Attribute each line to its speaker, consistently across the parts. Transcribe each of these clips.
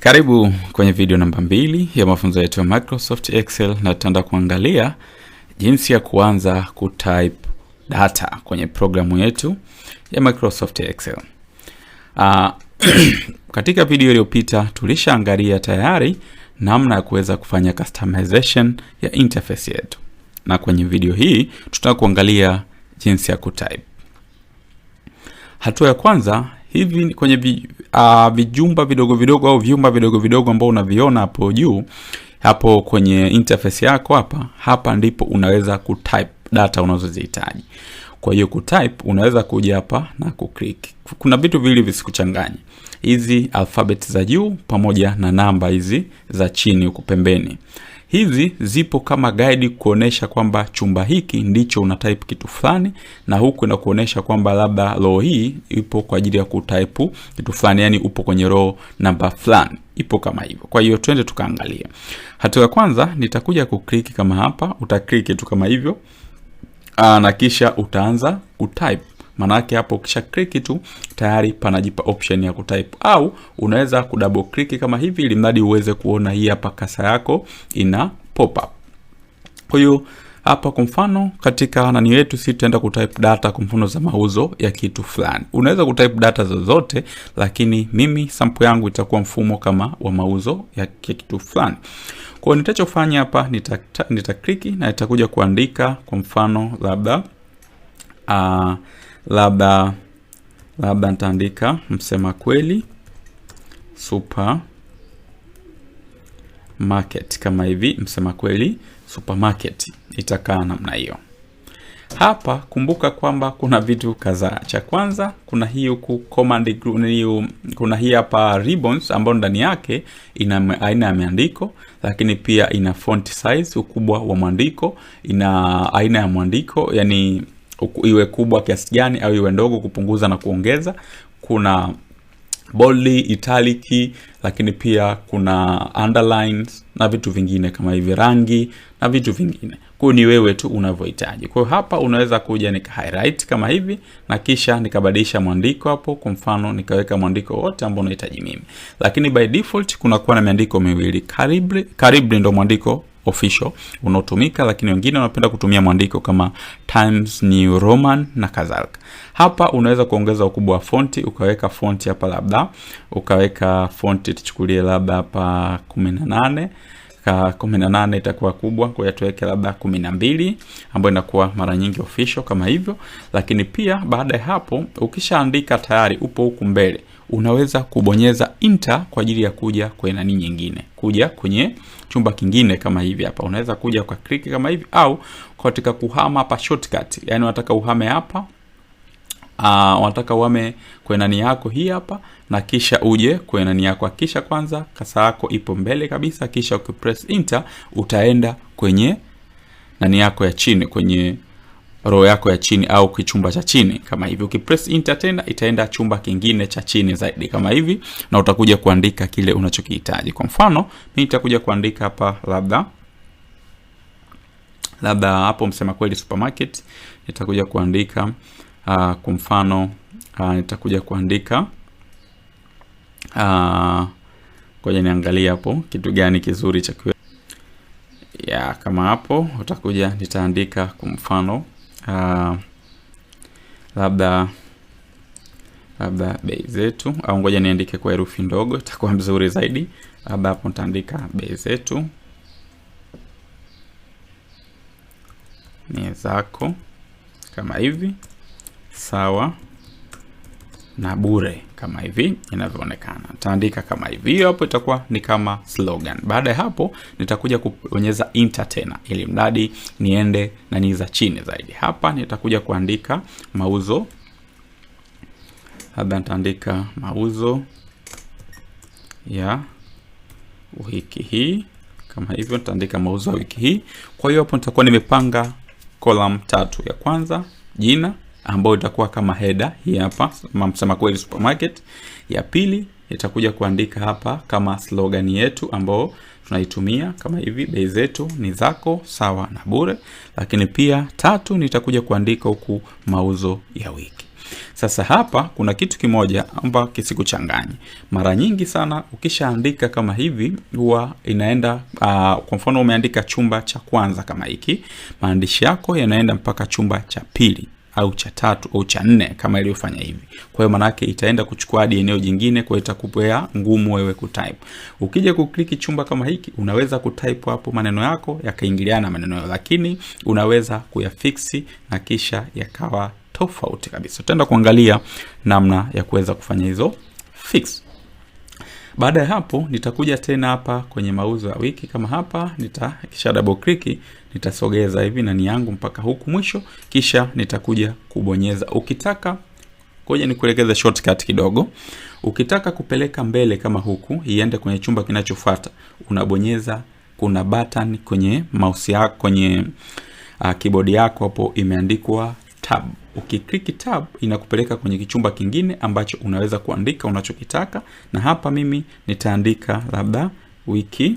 Speaker 1: Karibu kwenye video namba 2 ya mafunzo yetu ya Microsoft Excel, na tutaenda kuangalia jinsi ya kuanza kutype data kwenye programu yetu ya Microsoft Excel. Katika video iliyopita tulishaangalia tayari namna ya kuweza kufanya customization ya interface yetu, na kwenye video hii tutataka kuangalia jinsi ya kutype. Hatua ya kwanza, hivi kwenye vijumba vidogo vidogo au vyumba vidogo vidogo ambao unaviona hapo juu, hapo kwenye interface yako hapa ndipo unaweza kutype data unazozihitaji. Kwa hiyo kutype unaweza kuja hapa na kuclick. Kuna vitu vile visikuchanganye. Hizi alphabet za juu pamoja na namba hizi za chini huko pembeni. Hizi zipo kama guide kuonesha kwamba chumba hiki ndicho unatype kitu fulani, na huku na kuonesha kwamba labda row hii ipo kwa ajili ya kutype kitu fulani, yani upo kwenye row namba fulani, ipo kama hivyo. Kwa hiyo twende tukaangalia. Hatua ya kwanza nitakuja kuclick kama hapa, utaclick tu kama hivyo. Na kisha utaanza kutype. Maana yake hapo ukisha click tu tayari panajipa option ya kutype, au unaweza kudouble click kama hivi ili mradi uweze kuona hii hapa kasa yako ina pop up. Kwa hiyo hapa kwa mfano katika nani yetu sisi tutaenda kutype data kwa mfano za mauzo ya kitu fulani. Unaweza kutype data zozote, lakini mimi sample yangu itakuwa mfumo kama wa mauzo ya kitu fulani. Kwa hiyo nitachofanya hapa click na nitakuja kuandika kwa mfano labda nitaandika msema kweli supermarket kama hivi, msema kweli supermarket, itakaa namna hiyo. Hapa kumbuka kwamba kuna vitu kadhaa. Cha kwanza kuna hii huku command group, kuna hii hapa ribbons ambayo ndani yake ina aina ya maandiko, lakini pia ina font size, ukubwa wa mwandiko, ina aina ya mwandiko, yani iwe kubwa kiasi gani au iwe ndogo, kupunguza na kuongeza. Kuna bold, italic, lakini pia kuna underlines na vitu vingine kama hivi, rangi na vitu vingine. Kwa ni wewe tu unavyohitaji. Kwa hapa unaweza kuja nika highlight kama hivi, na kisha nikabadilisha mwandiko hapo, kwa mfano nikaweka mwandiko wote ambao unahitaji mimi. Lakini by default kuna kuwa na miandiko miwili. Karibu ndio mwandiko official unaotumika, lakini wengine wanapenda kutumia mwandiko kama Times New Roman na kadhalika. Hapa unaweza kuongeza ukubwa wa fonti, ukaweka fonti hapa, labda ukaweka fonti tuchukulie labda hapa 18. 18 itakuwa kubwa, kwa hiyo tuweke labda 12 ambayo inakuwa mara nyingi official kama hivyo. Lakini pia baada ya hapo ukishaandika tayari upo huku mbele, unaweza kubonyeza enter kwa ajili ya kuja kwenye nani nyingine, kuja kwenye chumba kingine kama hivi. Hapa unaweza kuja kwa click kama hivi, au katika kuhama hapa shortcut, yani unataka uhame hapa, unataka uhame kwenye nani yako hii hapa, na kisha uje kwenye nani yako. Kisha kwanza kasa yako ipo mbele kabisa, kisha ukipress enter utaenda kwenye nani yako ya chini, kwenye row yako ya chini au kichumba cha chini kama hivi. Ukipress enter tena itaenda chumba kingine cha chini zaidi kama hivi, na utakuja kuandika kile unachokihitaji. Kwa mfano mimi nitakuja kuandika hapa labda hapo msema kweli supermarket, nitakuja kuandika kwa mfano nitakuja kuandika ngoja niangalie hapo kitu gani kizuri cha kama hapo utakuja nitaandika kwa mfano labda bei zetu, au ngoja niandike kwa herufi ndogo itakuwa mzuri zaidi. Labda hapo nitaandika bei zetu ni zako kama hivi, sawa na bure kama hivi inavyoonekana. Nitaandika kama hivi. Hiyo hapo itakuwa ni kama slogan. Baada ya hapo nitakuja kubonyeza enter tena ili mradi niende na ni za chini zaidi. Hapa nitakuja kuandika mauzo. Labda nitaandika mauzo ya wiki hii kama hivyo, nitaandika mauzo ya wiki hii. Kwa hiyo hapo nitakuwa nimepanga column 3. Ya kwanza jina ambayo itakuwa kama header hii hapa, msema kweli supermarket. Ya pili itakuja kuandika hapa kama slogan yetu ambao tunaitumia kama hivi, bei zetu ni zako, sawa na bure. Lakini pia 3 nitakuja kuandika huku mauzo ya wiki. Sasa hapa kuna kitu kimoja amba kisikuchanganye. Mara nyingi sana ukishaandika kama hivi huwa inaenda kwa mfano umeandika chumba cha kwanza kama hiki, maandishi yako yanaenda mpaka chumba cha pili au cha tatu au cha nne kama iliyofanya hivi. Kwa hiyo maana yake itaenda kuchukua hadi eneo jingine, kwa itakupea ngumu wewe kutype. Ukija kukliki chumba kama hiki, unaweza kutype hapo maneno yako yakaingiliana maneno yao, lakini unaweza kuyafiksi na kisha yakawa tofauti kabisa. Tutaenda kuangalia namna ya kuweza kufanya hizo fix. Baada ya hapo nitakuja tena hapa kwenye mauzo ya wiki kama hapa, kisha double click, nitasogeza hivi nani yangu mpaka huku mwisho, kisha nitakuja kubonyeza. Ukitaka ngoja nikuelekeze shortcut kidogo. Ukitaka kupeleka mbele kama huku iende kwenye chumba kinachofuata, unabonyeza, kuna button kwenye mouse yako kwenye keyboard yako hapo imeandikwa tab. Ukiklik tab inakupeleka kwenye kichumba kingine ambacho unaweza kuandika unachokitaka, na hapa mimi nitaandika labda wiki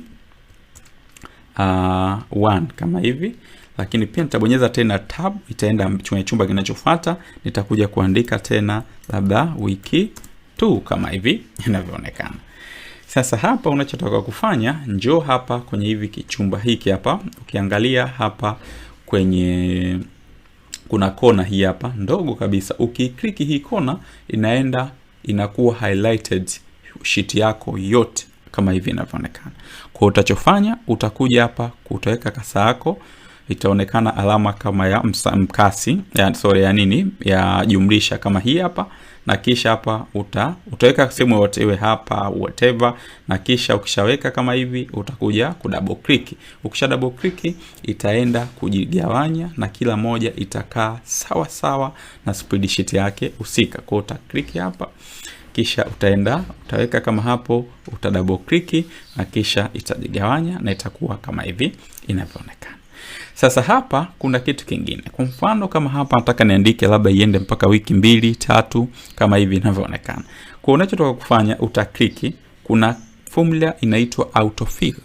Speaker 1: 1 kama hivi, lakini pia nitabonyeza tena tab, itaenda kwenye chumba kinachofuata, nitakuja kuandika tena labda wiki 2 kama hivi inavyoonekana. Sasa hapa unachotaka kufanya, njoo hapa kwenye hivi kichumba hiki hapa, ukiangalia hapa kwenye kuna kona hii hapa ndogo kabisa. Ukiklik hii kona inakuwa highlighted sheet yako yote kama hivi inavyoonekana. Kwa utachofanya, utakuja hapa utaweka kasa yako, itaonekana alama kama ya mkasi ya jumlisha kama hii hapa, na kisha hapa utaweka sehemu yote iwe hapa whatever, na kisha ukishaweka kama hivi utakuja ku double click. Ukisha double click itaenda kujigawanya na kila moja itakaa sawa sawa na spreadsheet yake husika. Kwa uta click hapa, kisha utaweka kama hapo, uta double click na kisha itajigawanya na itakuwa kama hivi inavyoonekana. Sasa hapa kuna kitu kingine. Kwa mfano kama hapa nataka niandike labda iende mpaka wiki 2-3 kama hivi inavyoonekana. Kwa unachotaka kufanya, utaklik, kuna formula inaitwa autofill.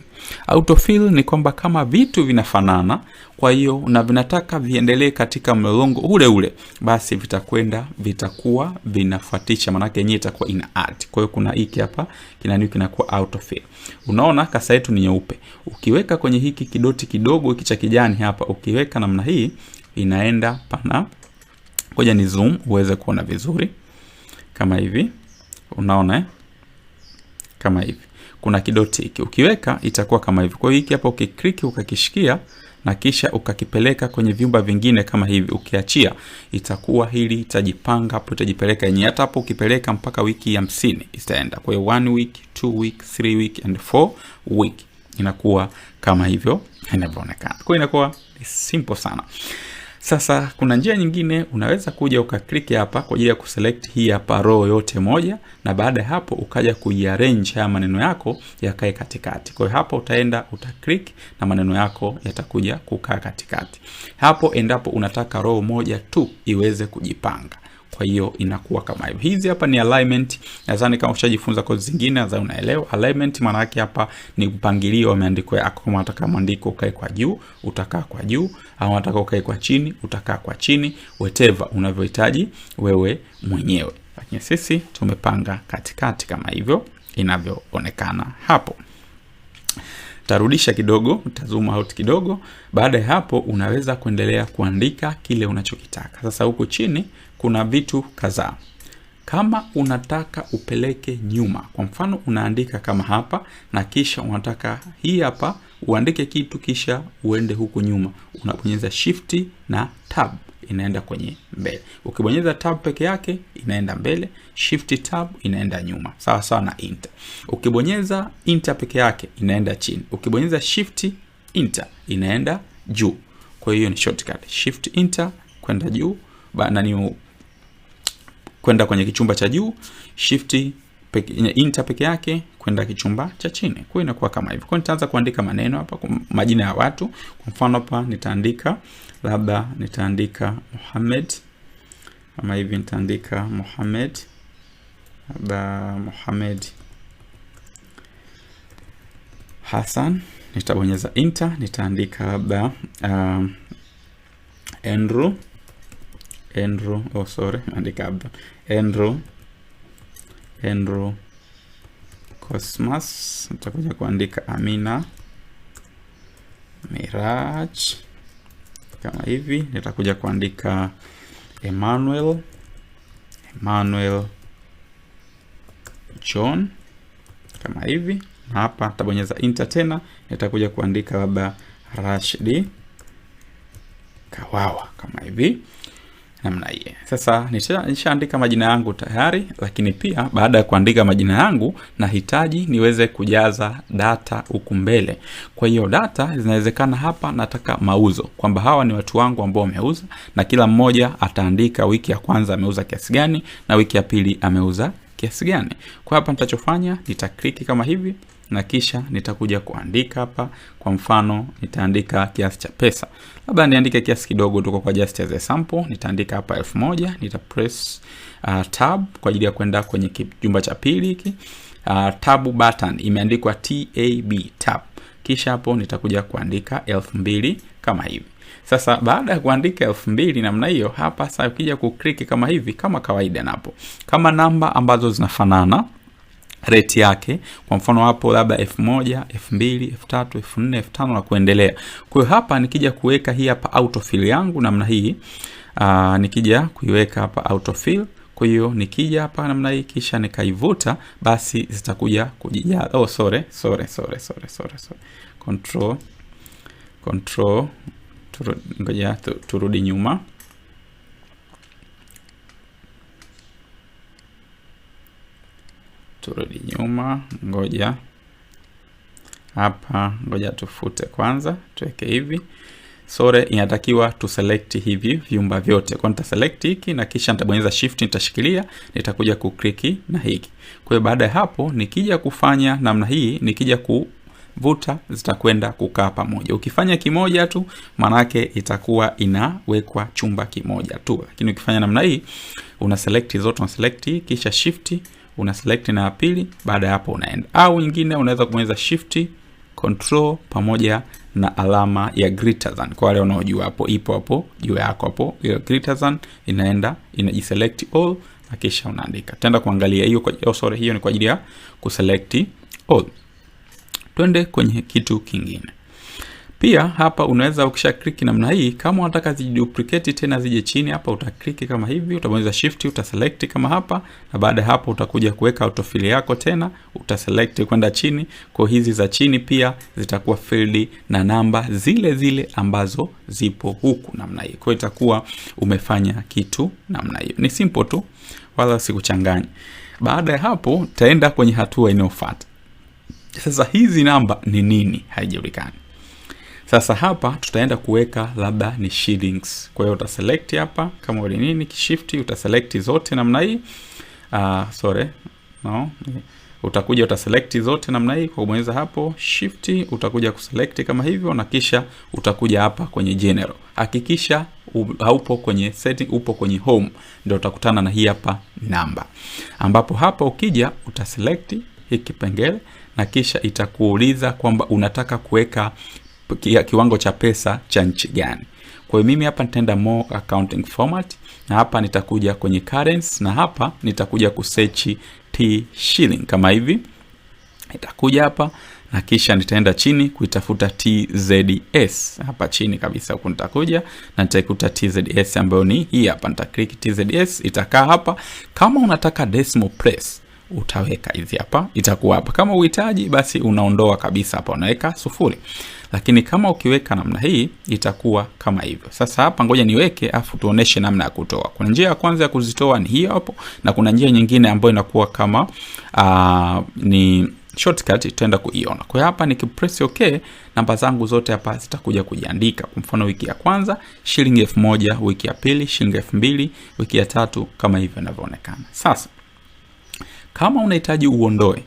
Speaker 1: Autofill ni kwamba kama vitu vinafanana, kwa hiyo na vinataka viendelee katika mlolongo ule ule, basi vitakuwa vinafuatisha, maana yake yenyewe itakuwa ina add. Kwa hiyo kuna hiki hapa kinakuwa autofill. Unaona kasa yetu ni nyeupe. Ukiweka kwenye hiki kidoti kidogo hiki cha kijani hapa, ukiweka namna hii inaenda pana. Ngoja ni zoom uweze kuona vizuri. Kama hivi. Unaona kama hivi. Kuna kidoti hiki. Ukiweka itakuwa kama hivi. Kwa hiyo hiki hapa ukiklik ukakishikia na kisha ukakipeleka kwenye vyumba vingine kama hivi, ukiachia itakuwa hili itajipanga hapo, itajipeleka yenyewe. Hata hapo ukipeleka mpaka wiki 50 itaenda. Kwa hiyo 1 week, 2 week, 3 week and 4 week inakuwa kama hivyo inavyoonekana. Kwa hiyo inakuwa simple sana. Sasa kuna njia nyingine, unaweza kuja ukaklik hapa kwa ajili ya kuselect hii hapa row yote moja, na baada ya hapo ukaja kuiarrange haya maneno yako yakae katikati. Kwa hiyo hapo utaenda utaklik na maneno yako yatakuja kukaa katikati. Hapo endapo unataka row moja tu iweze kujipanga. Kwa hiyo inakuwa kama hivyo. Hizi hapa ni alignment. Nadhani kama ushajifunza kozi zingine nadhani unaelewa. Alignment maana yake hapa ni mpangilio wa maandiko yako. Kama unataka maandiko ukae kwa juu, utakaa kwa juu, au unataka ukae kwa chini, utakaa kwa chini, whatever unavyohitaji wewe mwenyewe. Lakini sisi tumepanga katikati kama hivyo inavyoonekana hapo. Tarudisha kidogo, zoom out kidogo. Baada ya hapo unaweza kuendelea kuandika kile unachokitaka. Sasa huku chini kuna vitu kadhaa. Kama unataka upeleke nyuma, kwa mfano unaandika kama hapa na kisha unataka hii hapa uandike kitu kisha uende huku nyuma, unabonyeza shift na tab inaenda kwenye mbele. Ukibonyeza tab peke yake inaenda mbele, shift tab inaenda nyuma. Sawa sawa na enter. Ukibonyeza enter peke yake inaenda chini. Ukibonyeza shift enter inaenda juu. Kwa hiyo ni shortcut. Shift enter kwenda juu, kwenda kwenye kichumba cha juu, shift enter peke yake kwenda kichumba cha chini. Kwa hiyo inakuwa kama hivyo. Kwa hiyo nitaanza kuandika maneno hapa, majina ya watu. Kwa mfano hapa nitaandika Mohamed. Kama hivi nitaandika Mohamed. Mohamed Hassan. Nitabonyeza enter, nitaandika Andrew Andrew, andika hapa Andrew Cosmas. Nitakuja kuandika Amina Miraj kama hivi. Nitakuja kuandika Emmanuel John kama hivi, na hapa nitabonyeza enter tena. Nitakuja kuandika labda Rashidi Kawawa kama hivi, namna hii. Sasa nishaandika majina yangu tayari, lakini pia baada ya kuandika majina yangu nahitaji niweze kujaza data huku mbele. Kwa hiyo data zinawezekana hapa nataka mauzo, kwamba hawa ni watu wangu ambao wameuza, na kila mmoja ataandika wiki ya kwanza ameuza kiasi gani na wiki ya pili ameuza kiasi gani. Kwa hapa nitachofanya, nitakliki kama hivi na kisha nitakuja kuandika hapa. Kwa mfano nitaandika kiasi cha pesa, labda niandike kiasi kidogo tu kwa just as a sample. Nitaandika hapa 1000, nita press tab kwa ajili ya kwenda kwenye kijumba cha pili hiki. Tab button imeandikwa tab, tab. Kisha hapo nitakuja kuandika 2000 kama hivi. Sasa baada ya kuandika 2000 namna hiyo, hapa sasa ukija kukliki kama hivi kama kawaida, napo kama namba ambazo zinafanana rate yake, kwa mfano hapo labda 1000, 2000, 3000, 4000, 5000 na kuendelea. Kwa hiyo hapa nikija kuweka hii hapa autofill yangu namna hii, nikija kuiweka hapa autofill. Kwa hiyo nikija hapa namna hii kisha nikaivuta, basi zitakuja kujia. Control ngoja turudi nyuma. Ngoja hapa, ngoja tufute kwanza, tuweke hivi. Inatakiwa tu select hivi vyumba vyote. Kwa nita select hiki na kisha nitabonyeza shift, nitashikilia, nitakuja kukliki na hiki. Kwa hiyo baada ya hapo nikija kufanya namna hii, nikija kuvuta zitakwenda kukaa pamoja. Ukifanya kimoja tu manake itakuwa inawekwa chumba kimoja tu, lakini ukifanya namna hii una select zote, una select kisha shift una select na pili, baada ya hapo unaenda. Au nyingine unaweza kubonyeza shift control pamoja na alama ya greater than. Kwa wale wanaojua hapo ipo hapo juu yako hapo, ile greater than inaenda inajiselect all na kisha unaandika. Tenda kuangalia hiyo hiyo ni kwa ajili ya kuselect all. Twende kwenye kitu kingine. Pia hapa unaweza ukisha click namna hii, kama unataka zijiduplicate tena zije chini, hapa utaklik kama hivi, utabonyeza shift, utaselect kama hapa, na baada hapo utakuja kuweka autofill yako tena, utaselect kwenda chini. Kwa hizi za chini pia zitakuwa filled na namba zile zile ambazo zipo huku namna hii. Kwa itakuwa umefanya kitu namna hiyo. Ni simple tu, wala sikuchanganya. Baada ya hapo taenda kwenye hatua inayofuata. Sasa hizi namba ni nini? Haijulikani. Sasa hapa tutaenda kuweka labda ni shillings. Kwa hiyo utaselect hapa kama uli nini, kishift utaselect zote namna hii. Utakuja utaselect zote namna hii kwa kubonyeza hapo shift, utakuja kuselect kama hivyo na kisha utakuja hapa kwenye general. Hakikisha haupo kwenye setting, upo kwenye home, ndio utakutana na hii hapa namba. Ambapo hapa ukija utaselect hiki kipengele na kisha itakuuliza kwamba unataka kuweka kiwango cha pesa cha nchi gani. Kwa hiyo mimi hapa nitaenda more accounting format, na hapa nitakuja kwenye currency, na hapa nitakuja kusearch T shilling kama hivi. Nitakuja hapa na kisha nitaenda chini kuitafuta TZS. Hapa chini kabisa huko nitakuja na nitaikuta TZS ambayo ni hii hapa. Nitaklik TZS, itakaa hapa. Kama unataka decimal place utaweka hizi hapa, itakuwa hapa. Kama uhitaji basi unaondoa kabisa hapa, unaweka 0. Lakini kama ukiweka namna hii itakuwa kama hivyo. Sasa hapa ngoja niweke afu tuoneshe namna ya kutoa. Kuna njia ya kwanza ya kuzitoa ni hii hapo, na kuna njia nyingine ambayo inakuwa kama ni shortcut, tutaenda kuiona. Kwa hapa nikipress okay, namba zangu zote hapa zitakuja kujiandika. Kwa mfano wiki ya kwanza shilingi 1000, wiki ya pili shilingi 2000, wiki ya tatu kama hivyo inavyoonekana. Sasa kama unahitaji uondoe,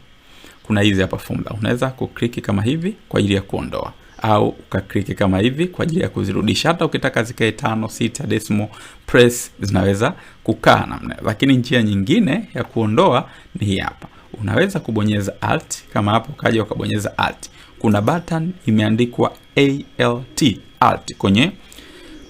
Speaker 1: kuna hizi hapa formula. Unaweza kukliki kama hivi kwa ajili ya kuondoa, au ukakliki kama hivi kwa ajili ya kuzirudisha. Hata ukitaka zikae 5, 6 decimal place zinaweza kukaa namna. Lakini njia nyingine ya kuondoa ni hii hapa. Unaweza kubonyeza alt kama hapo, kaja ukabonyeza alt. Kuna button imeandikwa ALT, alt kwenye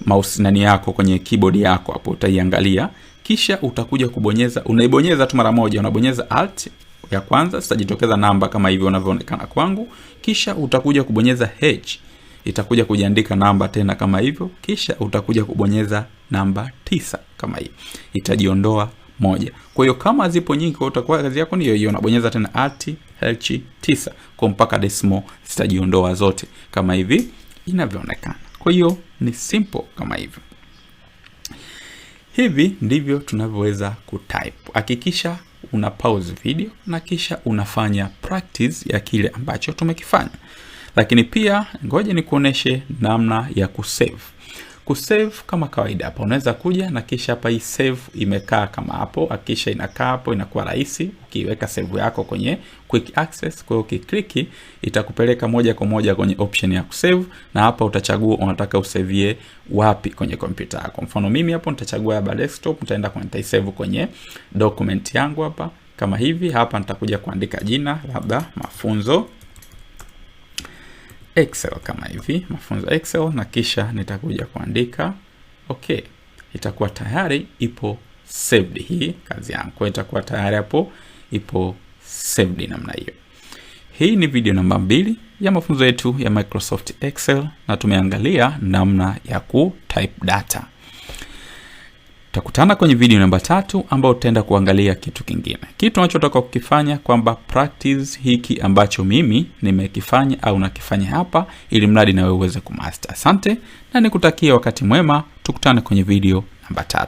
Speaker 1: mouse nani yako kwenye keyboard yako hapo utaiangalia, kisha utakuja kubonyeza, unaibonyeza tu mara moja, unabonyeza alt ya kwanza, zitajitokeza namba kama hivyo unavyoonekana kwangu, kisha utakuja kubonyeza H, itakuja kujiandika namba tena kama hivyo, kisha utakuja kubonyeza namba 9 kama hii, itajiondoa moja. Kwa hiyo kama zipo nyingi, kwa utakuwa kazi yako ni hiyo, unabonyeza tena alt H9 kwa mpaka decimal zitajiondoa zote kama hivi inavyoonekana. Kwa hiyo ni simple kama hivyo. Hivi ndivyo tunavyoweza kutype. Hakikisha una pause video na kisha unafanya practice ya kile ambacho tumekifanya. Lakini pia ngoja nikuoneshe namna ya kusave. Kusave kama kawaida hapa unaweza kuja na kisha hapa hii save imekaa kama hapo, hakikisha inakaa hapo, inakuwa rahisi ukiweka save yako kwenye quick access. Kwa hiyo ukiklik itakupeleka moja kwa moja kwenye option ya kusave, na hapa utachagua unataka usavie wapi kwenye kompyuta yako. Mfano mimi hapo nitachagua hapa desktop, nitaenda kwenye save kwenye document yangu hapa kama hivi. Hapa nitakuja kuandika jina labda mafunzo Excel kama hivi, mafunzo Excel, na kisha nitakuja kuandika okay. Itakuwa tayari ipo saved hii kazi yangu. Kwa itakuwa tayari hapo ipo saved namna hiyo. Hii ni video namba 2 ya mafunzo yetu ya Microsoft Excel, na tumeangalia namna ya kutype data. Tutakutana kwenye video namba 3 ambayo tutaenda kuangalia kitu kingine. Kitu tunachotaka kukifanya kwamba practice hiki ambacho mimi nimekifanya au nakifanya hapa, ili mradi na wewe uweze kumaster. Asante na nikutakia wakati mwema, tukutane kwenye video namba 3.